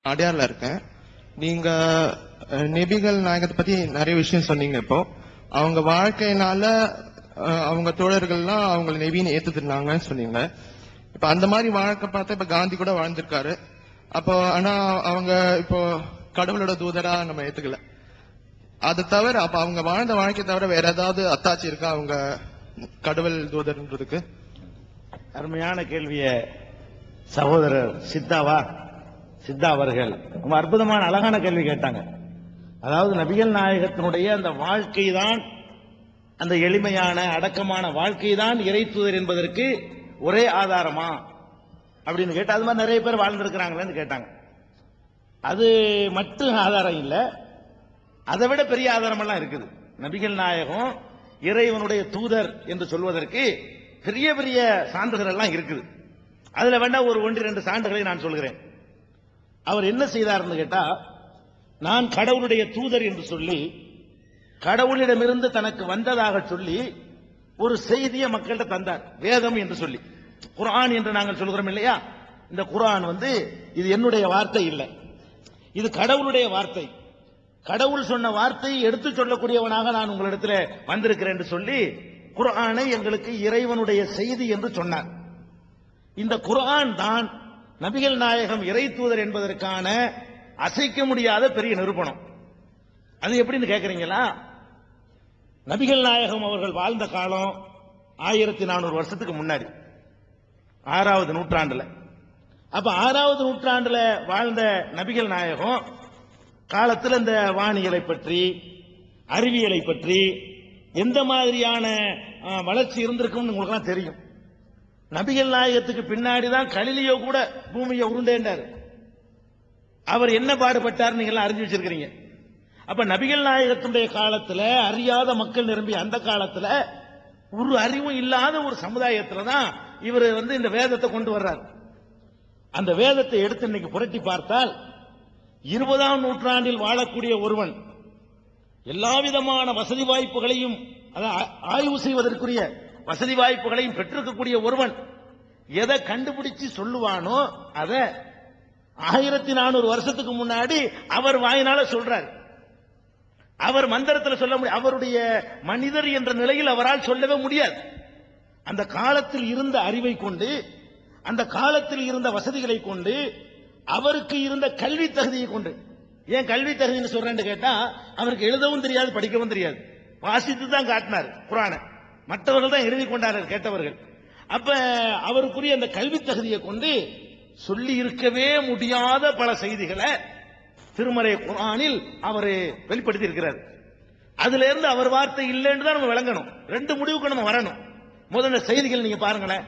அடையார்ல இருக்கேன். நீங்க நபிகள் நாயகத்தை பத்தி நிறைய விஷயம் சொன்னீங்க. இப்போ அவங்க வாழ்க்கையினால அவங்க தோழர்கள்லாம் அவங்களை நபின்னு ஏத்துனாங்கன்னு சொன்னீங்க. இப்ப அந்த மாதிரி வாழ்க்கை பார்த்தா இப்ப காந்தி கூட வாழ்ந்திருக்காரு. அப்போ ஆனா அவங்க இப்போ கடவுளோட தூதரா நம்ம ஏத்துக்கல. அது தவிர அப்ப அவங்க வாழ்ந்த வாழ்க்கை தவிர வேற ஏதாவது அத்தாட்சி இருக்கா அவங்க கடவுள் தூதர்ன்றதுக்கு? அருமையான கேள்விய சகோதரர் சித்தா அவர்கள் ரொம்ப அற்புதமான அழகான கேள்வி கேட்டாங்க. அதாவது நபிகள் நாயகத்தினுடைய அந்த வாழ்க்கை தான், அந்த எளிமையான அடக்கமான வாழ்க்கை தான் இறை தூதர் என்பதற்கு ஒரே ஆதாரமா அப்படின்னு கேட்டா, அது மாதிரி நிறைய பேர் வாழ்ந்திருக்கிறாங்களேன்னு கேட்டாங்க. அது மட்டும் ஆதாரம் இல்ல, அதை விட பெரிய ஆதாரம் எல்லாம் இருக்குது. நபிகள் நாயகம் இறைவனுடைய தூதர் என்று சொல்வதற்கு பெரிய பெரிய சான்றுகள் எல்லாம் இருக்குது. அதுல வேண்டா ஒரு 1-2 சான்றுகளை நான் சொல்கிறேன். அவர் என்ன செய்தார்னு கேட்டா, நான் கடவுளுடைய தூதர் என்று சொல்லி கடவுளிடமிருந்து தனக்கு வந்ததாக சொல்லி ஒரு செய்தியை மக்கள்கிட்ட தந்தார். வேதம் என்று சொல்லி, குர்ஆன் என்று நாங்கள் சொல்கிறோம் இல்லையா, இந்த குர்ஆன் இது என்னுடைய வார்த்தை இல்லை, இது கடவுளுடைய வார்த்தை. கடவுள் சொன்ன வார்த்தையை எடுத்து சொல்லக்கூடியவனாக நான் உங்களிடத்தில் வந்திருக்கிறேன் என்று சொல்லி குர்ஆனை எங்களுக்கு இறைவனுடைய செய்தி என்று சொன்னார். இந்த குர்ஆன் தான் நபிகள் நாயகம் இறை தூதர் என்பதற்கான அசைக்க முடியாத பெரிய நிரூபணம். அது எப்படின்னு கேட்கறீங்களா? நபிகள் நாயகம் அவர்கள் வாழ்ந்த காலம் 1400 வருஷத்துக்கு முன்னாடி, 6வது நூற்றாண்டுல. அப்ப 6வது நூற்றாண்டுல வாழ்ந்த நபிகள் நாயகம் காலத்தில் இந்த வானியலை பற்றி, அறிவியலை பற்றி எந்த மாதிரியான வளர்ச்சி இருந்திருக்கும்னு உங்களுக்கு தெரியும். நபிகள் நாயகத்துக்கு பின்னாடி தான் கலிலியோ கூட பூமியை உருண்டேண்டார். அவர் என்ன பாடுபட்டார் நீங்க எல்லாம் அறிஞ்சு வச்சிருக்கிறீங்க. அப்ப நபிகள் நாயகத்துடைய காலத்துல அறியாத மக்கள் நிரம்பி அந்த காலத்துல ஒரு அறிவும் இல்லாத ஒரு சமுதாயத்துல தான் இவர் இந்த வேதத்தை கொண்டு வர்றார். அந்த வேதத்தை எடுத்து இன்னைக்கு புரட்டி பார்த்தால் 20ஆம் நூற்றாண்டில் வாழக்கூடிய ஒருவன் எல்லா விதமான வசதி வாய்ப்புகளையும் ஆய்வு செய்வதற்குரிய வசதி வாய்ப்புகளையும் பெற்றிருக்கக்கூடிய ஒருவன் எதை கண்டுபிடிச்சு சொல்லுவானோ அதை 1400 வருஷத்துக்கு முன்னாடி அவர் வாயினால சொல்றார். அவர் மந்திரத்தில் சொல்ல முடியும். அவருடைய மனிதர் என்ற நிலையில் அவரால் சொல்லவே முடியாது. அந்த காலத்தில் இருந்த அறிவை கொண்டு, அந்த காலத்தில் இருந்த வசதிகளை கொண்டு, அவருக்கு இருந்த கல்வி தகுதியை கொண்டு. ஏன் கல்வி தகுதின்னு சொல்றேன்னு கேட்டா, அவருக்கு எழுதவும் தெரியாது, படிக்கவும் தெரியாது, வாசித்து தான் காட்டினார் குர்ஆனை. மற்றவர்கள் தான் எழுதி கொண்டார்கள் கேட்டவர்கள். அப்ப அவருக்குரிய அந்த கல்வி தகுதியை கொண்டு சொல்லி இருக்கவே முடியாத பல செய்திகளை திருமறை குர்ஆனில் அவர் வெளிப்படுத்தி இருக்கிறார். அதுல இருந்து அவர் வார்த்தை இல்லைன்னு தான் நம்ம விளங்கணும். 2 முடிவுக்கு நம்ம வரணும். முதல்ல செய்திகள் நீங்க பாருங்களேன்.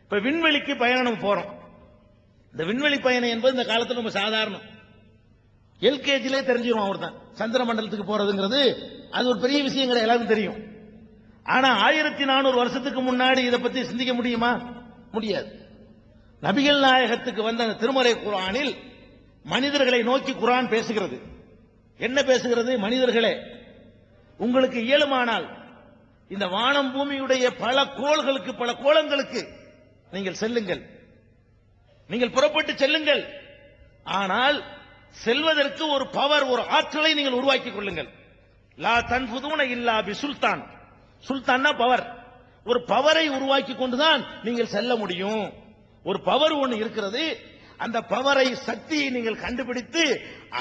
இப்ப விண்வெளிக்கு பயணம் நம்ம போறோம். இந்த விண்வெளி பயணம் என்பது இந்த காலத்தில் நம்ம சாதாரணம். எல்கேஜிலே தெரிஞ்சிடும் அவர் தான் சந்திர மண்டலத்துக்கு போறதுங்கிறது. அது ஒரு பெரிய விஷயங்கள் எல்லாருக்கும் தெரியும். ஆனா 1400 வருஷத்துக்கு முன்னாடி இதை பத்தி சிந்திக்க முடியுமா? முடியாது. நபிகள் நாயகத்துக்கு வந்த அந்த திருமறை குர்ஆனில் மனிதர்களை நோக்கி குர்ஆன் பேசுகிறது. என்ன பேசுகிறது? மனிதர்களே, உங்களுக்கு இயலுமானால் இந்த வானம் பூமியுடைய பல கோள்களுக்கு, பல கோளங்களுக்கு நீங்கள் செல்லுங்கள், நீங்கள் புறப்பட்டு செல்லுங்கள். ஆனால் செல்வதற்கு ஒரு பவர், ஒரு ஆற்றலை நீங்கள் உருவாக்கிக் கொள்ளுங்கள். லா தன்ஃபுதூன இல்லா பி சுல்தான். சுல்தான்னா பவர். ஒரு பவரை உருவாக்கி கொண்டுதான் நீங்கள் செல்ல முடியும். ஒரு பவர் ஒன்று இருக்கிறது. அந்த பவரை, சக்தியை நீங்கள் கண்டுபிடித்து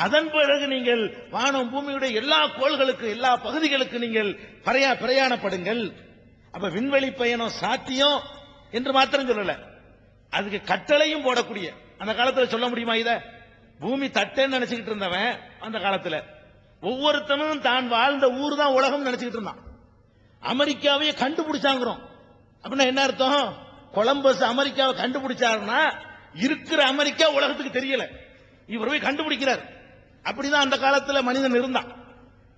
அதன் பிறகு நீங்கள் வானம் பூமியுடைய எல்லா கோள்களுக்கு, எல்லா பகுதிகளுக்கு நீங்கள் பிரயாணப்படுங்கள். அப்ப விண்வெளி பயணம் சாத்தியம் என்று மாத்திரம் சொல்லல, அதுக்கு கட்டளையும் போடக்கூடிய. அந்த காலத்தில் சொல்ல முடியுமா? இத பூமி தட்டேன்னு நினைச்சுக்கிட்டு இருந்தவன் அந்த காலத்தில் ஒவ்வொருத்தனும் தான் வாழ்ந்த ஊர் தான் உலகம் நினைச்சுக்கிட்டு இருந்தான். அமெரிக்காவையே கண்டுபிடிச்சாங்கிறோம். அப்படின்னா என்ன அர்த்தம்? கொலம்பஸ் அமெரிக்காவை கண்டுபிடிச்சாருன்னா இருக்கிற அமெரிக்கா உலகத்துக்கு தெரியல, இவர் போய் கண்டுபிடிக்கிறார். அப்படிதான் அந்த காலத்தில் மனிதன் இருந்தான்.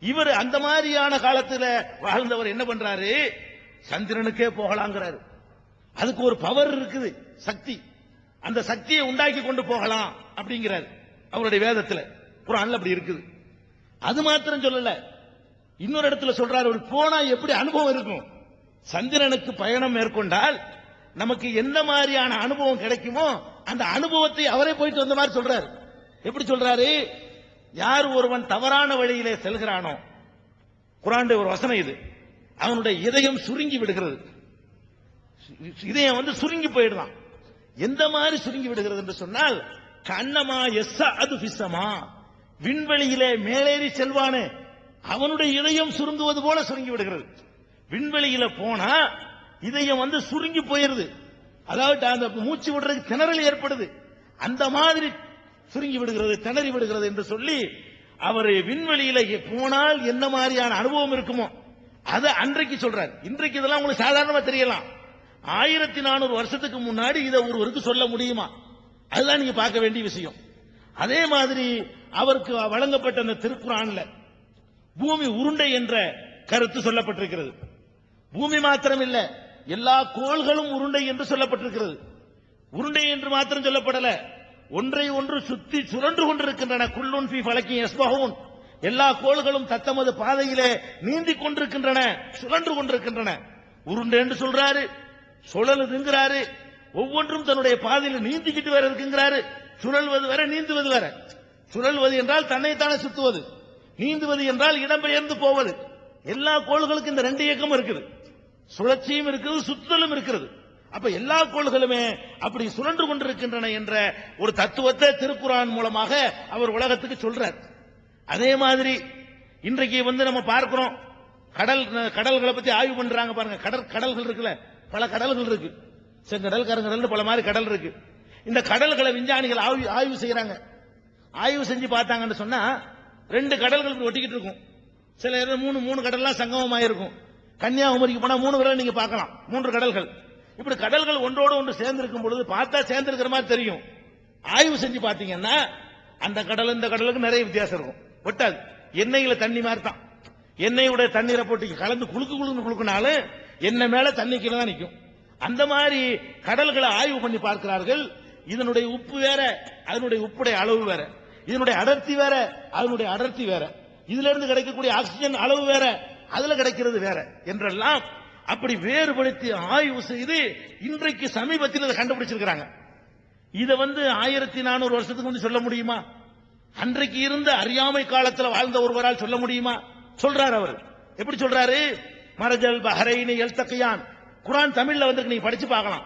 இவர் அந்த மாதிரியான காலத்தில் வாழ்ந்தவர் என்ன பண்றாரு? சந்திரனுக்கே போகலாங்கிறாரு. அதுக்கு ஒரு பவர் இருக்குது, சக்தி. அந்த சக்தியை உண்டாக்கி கொண்டு போகலாம் அப்படிங்கிறார் அவருடைய வேதத்தில், குர்ஆன்ல அப்படி இருக்குது. அது மாத்திரம் சொல்லல, இன்னொரு இடத்துல சொல்றாரு, ஒரு போனா எப்படி அனுபவம் இருக்கும். சந்திரனுக்கு பயணம் மேற்கொண்டால் நமக்கு எந்த மாதிரியான அனுபவம் கிடைக்குமோ அந்த அனுபவத்தை அவரே போயிட்டு வந்த மாதிரி சொல்றாரு. எப்படி சொல்றாரு? யார் ஒருவன் தவறான வழியிலே செல்கிறானோ, குர்ஆனுடைய ஒரு வசனம் இது, அவனுடைய இதயம் சுருங்கி விடுகிறது. இதயம் வந்து சுருங்கி போயிடுதான். எந்த மாதிரி சுருங்கி விடுகிறது என்று சொன்னால், கண்ணமா யஸ்ஸஅது ஃபிஸ்ஸமா, விண்வெளியிலே மேலேறி செல்வானே அவனுடைய இதயம் சுருங்குவது போல சுருங்கி விடுகிறது. விண்வெளியில போனா இதயம் வந்து சுருங்கி போயிருது, அதாவது அந்த மூச்சு விடுறதுக்கு திணறல் ஏற்படுது, அந்த மாதிரி சுருங்கி விடுகிறது, திணறி விடுகிறது என்று சொல்லி அவர் விண்வெளியில போனால் என்ன மாதிரியான அனுபவம் இருக்குமோ அதை அன்றைக்கு சொல்றார். இன்றைக்கு இதெல்லாம் உங்களுக்கு சாதாரணமா தெரியலாம். 1400 வருஷத்துக்கு முன்னாடி இதை ஒருவருக்கு சொல்ல முடியுமா? அதுதான் நீங்க பார்க்க வேண்டிய விஷயம். அதே மாதிரி அவருக்கு வழங்கப்பட்ட அந்த திருக்குர்ஆன்ல பூமி உருண்டை என்ற கருத்து சொல்லப்பட்டிருக்கிறது. பூமி மாத்திரம் இல்ல, எல்லா கோள்களும் உருண்டை என்று சொல்லப்பட்டிருக்கிறது. உருண்டை என்று மாத்திரம் சொல்லப்படல, ஒன்றை ஒன்று சுத்தி சுழன்று கொண்டிருக்கின்றன. குல்லுன் ஃபீ ஃபலக்கின் யஸ்பஹூன், எல்லா கோள்களும் தத்தமது பாதையிலே நீந்திக் கொண்டிருக்கின்றன, சுழன்று கொண்டிருக்கின்றன. உருண்டை என்று சொல்றாரு, சுழலுதுங்கிறாரு, ஒவ்வொன்றும் தன்னுடைய பாதையில் நீந்திக்கிட்டு வேற இருக்குங்கிறாரு. சுழல்வது வேற, நீந்துவது வேற. சுழல்வது என்றால் தன்னைத்தானே சுத்துவது, நீந்துவது என்றால் இடம்பெயர்ந்து போவது. எல்லா கோள்களுக்கும் இந்த ரெண்டு இயக்கம் இருக்குது, சுழற்சியும் இருக்குது, சுத்தலும் இருக்கிறது. அப்ப எல்லா கோள்களுமே அப்படி சுழன்று கொண்டிருக்கின்றன என்ற ஒரு தத்துவத்தை திருக்குர்ஆன் மூலமாக அவர் உலகத்துக்கு சொல்றார். அதே மாதிரி இன்றைக்கு வந்து நம்ம பார்க்கிறோம், கடல்களை பத்தி ஆய்வு பண்றாங்க பாருங்க. கடல்கள் இருக்குல்ல, பல கடல்கள் இருக்கு, செங்கடல், கருங்கடல், பல மாதிரி கடல் இருக்கு. இந்த கடல்களை விஞ்ஞானிகள் ஆய்வு செய்யறாங்க. ஆய்வு செஞ்சு பார்த்தாங்கன்னு சொன்னா 2 கடல்கள் ஒட்டிக்கிட்டு இருக்கும். சில மூணு கடல்லாம் சங்கமமாயிருக்கும். கன்னியாகுமரிக்கு போனா 3 கடல் நீங்க பார்க்கலாம், 3 கடல்கள். இப்படி கடல்கள் ஒன்றோடு ஒன்று சேர்ந்திருக்கும் பொழுது பார்த்தா சேர்ந்திருக்கிற மாதிரி தெரியும். ஆய்வு செஞ்சு பார்த்தீங்கன்னா அந்த கடல் இந்த கடலுக்கு நிறைய வித்தியாசம் இருக்கும், ஒட்டாது. எண்ணெயில தண்ணி மாதிரி தான். எண்ணெயுடைய தண்ணீரை போட்டு கலந்து குளுக்குனாலும் எண்ணெய் மேல தண்ணி கீழே தான் நிற்கும். அந்த மாதிரி கடல்களை ஆய்வு பண்ணி பார்க்கிறார்கள். இதனுடைய உப்பு வேற, அதனுடைய உப்புடைய அளவு வேற, இதனுடைய அடர்த்தி வேற, அதனுடைய அடர்த்தி வேற, இதுல இருந்து கிடைக்கக்கூடிய ஆக்சிஜன் அளவு வேற, அதுல கிடைக்கிறது வேற என்றெல்லாம் அப்படி வேறுபடுத்தி ஆய்வு செய்து இன்றைக்கு சமீபத்தில் இதை கண்டுபிடிச்சிருக்கிறாங்க. இதை வந்து 1400 வருஷத்துக்கு முன்னாடி சொல்ல முடியுமா? அன்றைக்கு இருந்த அறியாமை காலத்தில் வாழ்ந்த ஒருவரால் சொல்ல முடியுமா? சொல்றாரு அவர். எப்படி சொல்றாரு? மரஜல் பஹரைனி யல்தகியான். குர்ஆன் தமிழ்ல வந்து நீங்க படிச்சு பார்க்கலாம்.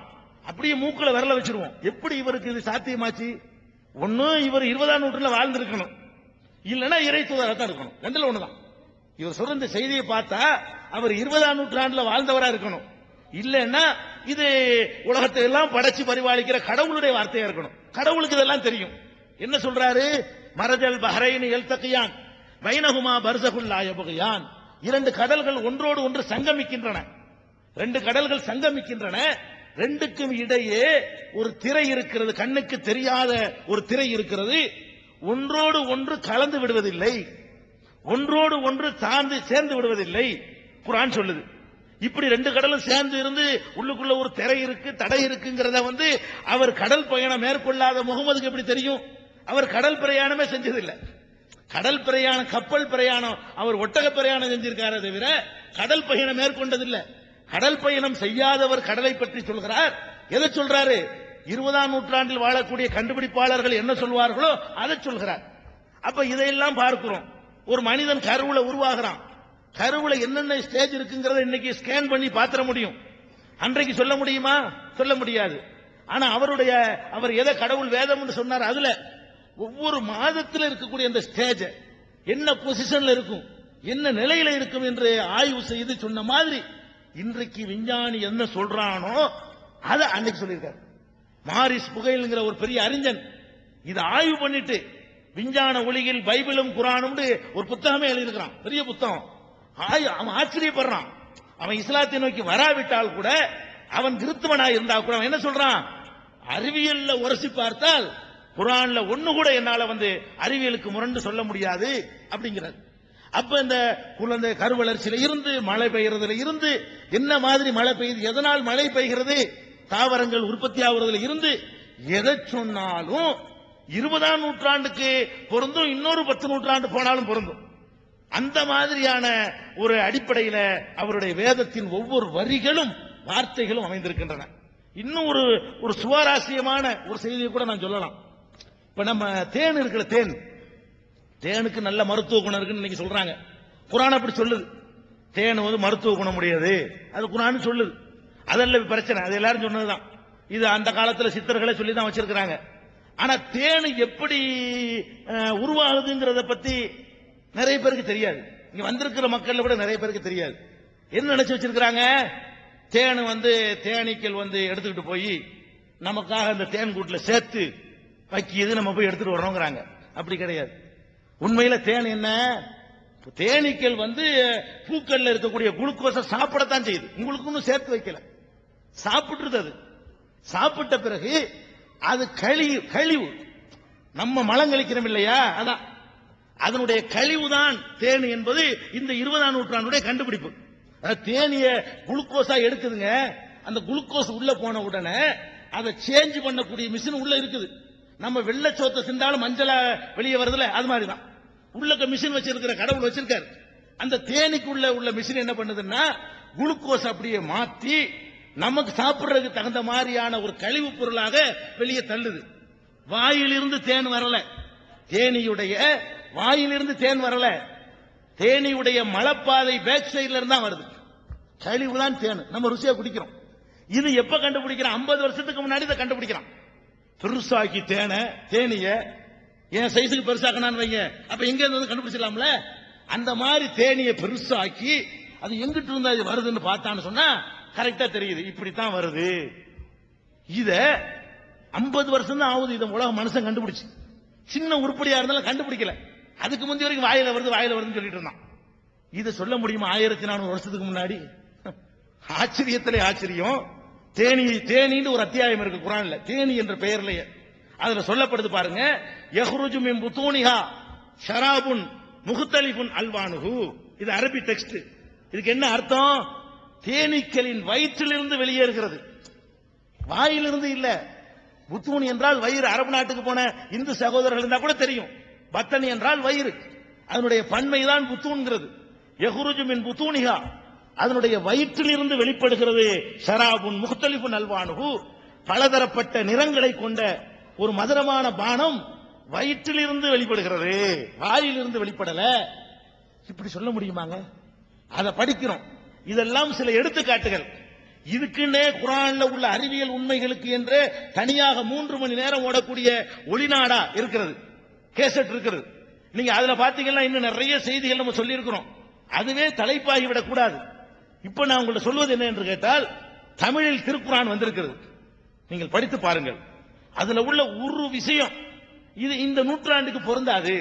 அப்படியே மூக்குல விரல வச்சிருவோம். எப்படி இவருக்கு இது சாத்தியமாச்சு? ஒண்ணு இவர் 20ஆம் நூற்றாண்டுல வாழ்ந்திருக்கணும், இல்லைன்னா இறை தூதரா தான் இருக்கணும். ரெண்டுல ஒண்ணுதான். இவர் சொல்ற இந்த செய்தியை பார்த்தா அவர் 20ஆம் நூற்றாண்டுல வாழ்ந்தவரா இருக்கணும், இல்லைன்னா இது உலகத்தை எல்லாம் படைச்சு பரிபாலிக்கிற கடவுளுடைய வார்த்தையா இருக்கணும். கடவுளுக்கு இதெல்லாம் தெரியும். என்ன சொல்றாரு? மரஜல் பஹரைனி யல்தகியான் பைனஹுமா பர்ஸகுல் லா யப்கியான். 2 கடல்கள் ஒன்றோடு ஒன்று சங்கமிக்கின்றன. 2 கடல்கள் சங்கமிக்கின்றன. 2க்கும் இடையே ஒரு திரை இருக்கிறது, கண்ணுக்கு தெரியாத ஒரு திரை இருக்கிறது. ஒன்றோடு ஒன்று கலந்து விடுவதில்லை, ஒன்றோடு ஒன்று சேர்ந்து விடுவதில்லை. குர்ஆன் சொல்லுது. இப்படி 2 கடலும் சேர்ந்து இருந்து உள்ளுக்குள்ள ஒரு திரை இருக்கு, தடை இருக்குங்கிறத வந்து அவர் கடல் பயணம் மேற்கொள்ளாத முகமதுக்கு எப்படி தெரியும்? அவர் கடல் பிரயாணமே செஞ்சதில்லை. கடல் பிரயாணம், கப்பல் பிரயாணம், அவர் ஒட்டக பிரயாணம் செஞ்சிருக்காரே தவிர கடல் பயணம் மேற்கொண்டதில்லை. கடல் பயணம் செய்யாதவர் கடலை பற்றி சொல்கிறார். எதை சொல்றாரு? 20ஆம் நூற்றாண்டில் வாழக்கூடிய கண்டுபிடிப்பாளர்கள் என்ன சொல்வார்களோ அதை சொல்கிறார். அப்ப இதையெல்லாம் பார்க்கிறோம். ஒரு மனிதன் கருவுல உருவாகிறான், கருவுல என்னென்ன ஸ்டேஜ் இருக்குங்கிறத இன்னைக்கு ஸ்கேன் பண்ணி பாத்திர முடியும். அன்றைக்கு சொல்ல முடியுமா? சொல்ல முடியாது. ஆனா அவர் எதை கடவுள் வேதம் சொன்னார், அதுல ஒவ்வொரு மாதத்தில் இருக்கக்கூடிய அந்த ஸ்டேஜ் என்ன பொசிஷன்ல இருக்கும், என்ன நிலையில இருக்கும் என்று ஆய்வு செய்து சொன்ன மாதிரி இன்றைக்கு விஞ்ஞானி என்ன சொல்றானோ அதை அன்னைக்கு சொல்லியிருக்காரு. மாரிஸ் புகைல்ங்கிற ஒரு பெரிய அறிஞன் இதை ஆய்வு பண்ணிட்டு விஞ்ஞான ஒளியில் பைபிளும் குர்ஆனும் ஒரு புத்தகமே எழுதியிருக்கிறான், பெரிய புத்தகம். அவன் ஆச்சரியப்படுறான். அவன் இஸ்லாத்தை நோக்கி வராவிட்டால் கூட, அவன் கிறிஸ்தவனாக இருந்தா கூட அவன் என்ன சொல்றான்? அறிவியல்ல உரசி பார்த்தால் குர்ஆன்ல ஒண்ணு கூட என்னால வந்து அறிவியலுக்கு முரண்டு சொல்ல முடியாது அப்படிங்கிறது. அப்ப இந்த குழந்தை கருவளர்ச்சியில இருந்து மழை பெய்யறதுல இருந்து என்ன மாதிரி மழை பெய்யுது, எதனால் மழை பெய்கிறது, தாவரங்கள் உற்பத்தி ஆகுறதுல இருந்து எதை சொன்னாலும் 20ஆம் நூற்றாண்டுக்கு பொருந்தும், இன்னொரு 10 நூற்றாண்டு போனாலும் பொருந்தும். அந்த மாதிரியான ஒரு அடிப்படையில அவருடைய வேதத்தின் ஒவ்வொரு வரிகளும் வார்த்தைகளும் அமைந்திருக்கின்றன. இன்னும் ஒரு சுவாரஸ்யமான ஒரு செய்தியை கூட நான் சொல்லலாம். இப்ப நம்ம தேன் இருக்கிற தேனுக்கு நல்ல மருத்துவ குணம் இருக்குன்னு இன்னைக்கு சொல்றாங்க. குர்ஆன் அப்படி சொல்லுது. தேன் வந்து மருத்துவ குணம் உடையது, அது குர்ஆன் சொல்லுது. அதல்ல பிரச்சனை, அது எல்லாரும் சொன்னதுதான். இது அந்த காலத்துல சித்தர்களை சொல்லி தான் வச்சிருக்கிறாங்க. ஆனா தேன் எப்படி உருவாகுதுங்கிறத பத்தி நிறைய பேருக்கு தெரியாது. இங்க வந்திருக்கிற மக்கள் விட நிறைய பேருக்கு தெரியாது. என்ன நினைச்சு வச்சிருக்கிறாங்க, தேன் வந்து தேனீக்கள் வந்து எடுத்துக்கிட்டு போய் நமக்காக அந்த தேன் கூட்டுல சேர்த்து வைக்கிது, நம்ம போய் எடுத்துட்டு வர்றோங்கிறாங்க. அப்படி கிடையாது. உண்மையில தேன் என்ன, தேனீக்கள் வந்து பூக்கள்ல இருக்கக்கூடிய குளுக்கோஸை சாப்பிடத்தான் செய்யுது, உங்களுக்கு சேர்த்து வைக்கல, சாப்பிட்டுருது. அது சாப்பிட்ட பிறகு அது கழிவு, நம்ம மலம் கழிக்கிறோம் இல்லையா, அதான் அதனுடைய கழிவு தான் தேன் என்பது இந்த 20ஆம் நூற்றாண்டுடைய கண்டுபிடிப்பு. தேனிய குளுக்கோஸா எடுக்குதுங்க. அந்த குளுக்கோஸ் உள்ள போன உடனே அதை சேஞ்ச் பண்ணக்கூடிய மிஷின் உள்ள இருக்குது. நம்ம வெள்ளை சோத்தை சிந்தாலும் மஞ்சளா வெளியே வருதுல, அது மாதிரிதான் உள்ள மிஷின் வச்சிருக்கிற கடவுள் வச்சிருக்காரு. அந்த தேனிக்குள்ள உள்ள மிஷின் என்ன பண்ணுதுன்னா குளுக்கோஸ் அப்படியே மாத்தி நமக்கு சாப்பிடுறதுக்கு தகுந்த மாதிரியான ஒரு கழிவு பொருளாக வெளியே தள்ளுது. வாயிலிருந்து தேன் வரல, தேனியுடைய வாயிலிருந்து தேன் வரல, தேனியுடைய மலப்பாதை பேக் சைடுல இருந்தா வருது. கழிவு தான் தேன், நம்ம ருசியா குடிக்கிறோம். இது எப்ப கண்டுபிடிக்கிறான், 50 வருஷத்துக்கு முன்னாடி இதை கண்டுபிடிக்கிறான். பெருசாக்கி தேனிய என் சைஸுக்கு பெருசாக்கணும் வைங்க, அப்ப எங்க இருந்து கண்டுபிடிச்சிடலாம்ல. அந்த மாதிரி தேனியை பெருசாக்கி அது எங்கிட்டு இருந்தா இது வருதுன்னு பார்த்தான்னு சொன்னா கரெக்டா தெரியுது, இப்படித்தான் வருது. இத 50 வருஷம் தான் ஆகுது இதை உலக மனுஷன் கண்டுபிடிச்சு. சின்ன உருப்படியா இருந்தாலும் கண்டுபிடிக்கல. அதுக்கு முந்தைய வரைக்கும் வாயில வருதுன்னு சொல்லிட்டு இருந்தான். இதை சொல்ல முடியுமா 1400 வருஷத்துக்கு முன்னாடி? ஆச்சரியத்திலே ஆச்சரியம். தேனின்னு ஒரு அத்தியாயம் இருக்கு குர்ஆன்ல, தேனி என்ற பெயர்லயே. அதுல சொல்லப்படுது பாருங்க, யஹ்ருஜு மின் புதூனிஹா ஷராபுன் முஹ்தலிஃபுன் அல்வானுஹு. இது அரபி டெக்ஸ்ட். இதுக்கு என்ன அர்த்தம், தேனீக்களின் வயிற்றிலிருந்து வெளியேறுகிறது, வாயிலிருந்து இல்ல. புத்தூன் என்றால் வயிறு. அரபு நாட்டுக்கு போன இந்து சகோதரர்கள் இருந்தா கூட தெரியும், பத்தனி என்றால் வயிறு, அதனுடைய பன்மைதான் புத்தூன்கிறது. யஹ்ருஜு மின் புதூனிஹா, அதனுடைய வயிற்றிலிருந்து வெளிப்படுகிறது. ஷராபுன் முஹ்தலிஃபுன் அல்வானுஹு, பலதரப்பட்ட நிறங்களை கொண்ட ஒரு மதுரமான பானம் வயிற்றிலிருந்து வெளிப்படுகிறது, வாயிலிருந்து வெளிப்படல. இப்படி சொல்ல முடியுமாங்க? அதை படிக்கிறோம். இதெல்லாம் சில எடுத்துக்காட்டுகள். இதுக்குன்னே குர்ஆன்ல உள்ள அறிவியல் உண்மைகளுக்கு என்று தனியாக 3 மணி நேரம் ஓடக்கூடிய ஒளிநாடா இருக்கிறது, கேசட் இருக்கிறது. நீங்க அதுல பாத்தீங்கன்னா இன்னும் நிறைய செய்திகள் நம்ம சொல்லி இருக்கிறோம். அதுவே தலைப்பாகி விடக்கூடாது. இப்ப நான் உங்கள்ட்ட சொல்வது என்ன என்று கேட்டால், தமிழில் திருக்குர்ஆன் வந்திருக்கிறது, நீங்கள் படித்து பாருங்கள். அதுல உள்ள ஒரு விஷயம் இது இந்த நூற்றாண்டுக்கு பொருந்தாது.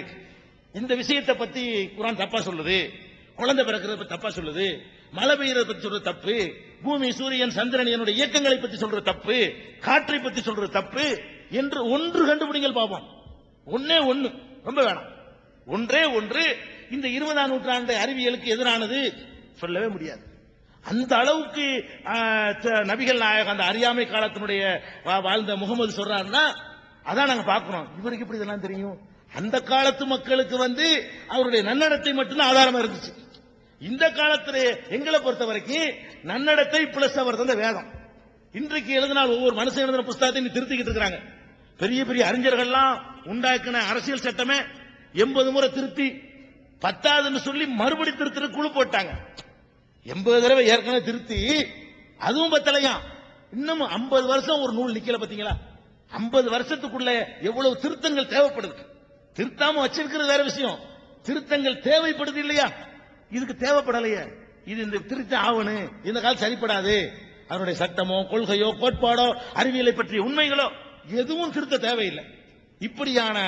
இந்த விஷயத்தை பத்தி குர்ஆன் தப்பா சொல்லுது, குழந்தை பிறக்கிறத பத்தி தப்பா சொல்லுது, மழை பெய்யறத பத்தி சொல்றது தப்பு, பூமி சூரியன் சந்திரன் என்னுடைய இயக்கங்களை பத்தி சொல்றது தப்பு, காற்றை பத்தி சொல்றது தப்பு என்று ஒன்று கண்டுபிடிங்கள் பாப்போம். ஒன்னே ஒன்னு, ரொம்ப வேணாம், ஒன்றே ஒன்று இந்த 20ஆம் நூற்றாண்டு அறிவியலுக்கு எதிரானது சொல்லவே முடியாது. அந்த அளவுக்கு நபிகள் நாயகம் அந்த அறியாமை காலத்தினுடைய வாழ்ந்த முகமது சொல்றாருன்னா அதான் நாங்க பாக்குறோம். இவருக்கு இப்படி இதெல்லாம் தெரியும். அந்த காலத்து மக்களுக்கு வந்து அவருடைய நன்னடத்தை மட்டும்தான் ஆதாரமா இருந்துச்சு. இந்த காலத்துல எங்களை பொறுத்த வரைக்கும் நன்னடத்தை பிளஸ் அவர் தந்த வேதம். இன்றைக்கு எழுதினால் ஒவ்வொரு மனுஷன் எழுதின புஸ்தகத்தை திருத்திக்கிட்டு இருக்காங்க. பெரிய பெரிய அறிஞர்கள்லாம் உண்டாக்கின அரசியல் சட்டமே 80 முறை திருத்தி 10ன்னு சொல்லி மறுபடி திருத்திர குழு போட்டாங்க. 80 தடவை ஏற்கனவே திருத்தி அதுவும் பத்தலையா, இன்னும் 50 வருஷம் ஒரு நூல் நிக்கல. பாத்தீங்களா, 50 வருஷத்துக்குள்ள எவ்வளவு திருத்தங்கள் தேவைப்படுது. திருத்தாம வச்சிருக்கிறது வேற விஷயம், திருத்தங்கள் தேவைப்படுது இல்லையா? இதுக்கு தேவைப்படலையே. இது இந்த திருத்த ஆவணு இந்த காலம் சரிப்படாது. அதனுடைய சட்டமோ கொள்கையோ கோட்பாடோ அறிவியலை பற்றிய உண்மைகளோ எதுவும் திருத்த தேவையில்லை. இப்படியான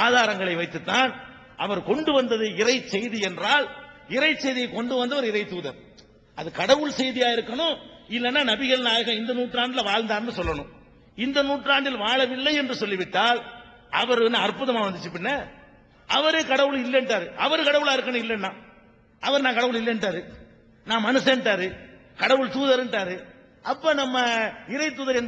ஆதாரங்களை வைத்துத்தான் அவர் கொண்டு வந்தது இறை செய்தி என்றால், இறை செய்தியை கொண்டு வந்தவர் இறை தூதர். அது கடவுள் செய்தியா இருக்கணும், இல்லைன்னா நபிகள் நாயகம் இந்த நூற்றாண்டில் வாழ்ந்தார்னு சொல்லணும். இந்த நூற்றாண்டில் வாழவில்லை என்று சொல்லிவிட்டால் அவர் அற்புதமா வந்துச்சு. பின்ன அவரே கடவுள் இல்லைன்ட்டாரு. அவர் கடவுளா இருக்கணும் இல்லைன்னா, அவர் நான் கடவுள் இல்லைன்ட்டாரு, நான் மனுஷன்ட்டாரு, கடவுள் தூதர்ன்ட்டாரு. அப்ப நம்ம இறை தூதர் என்பது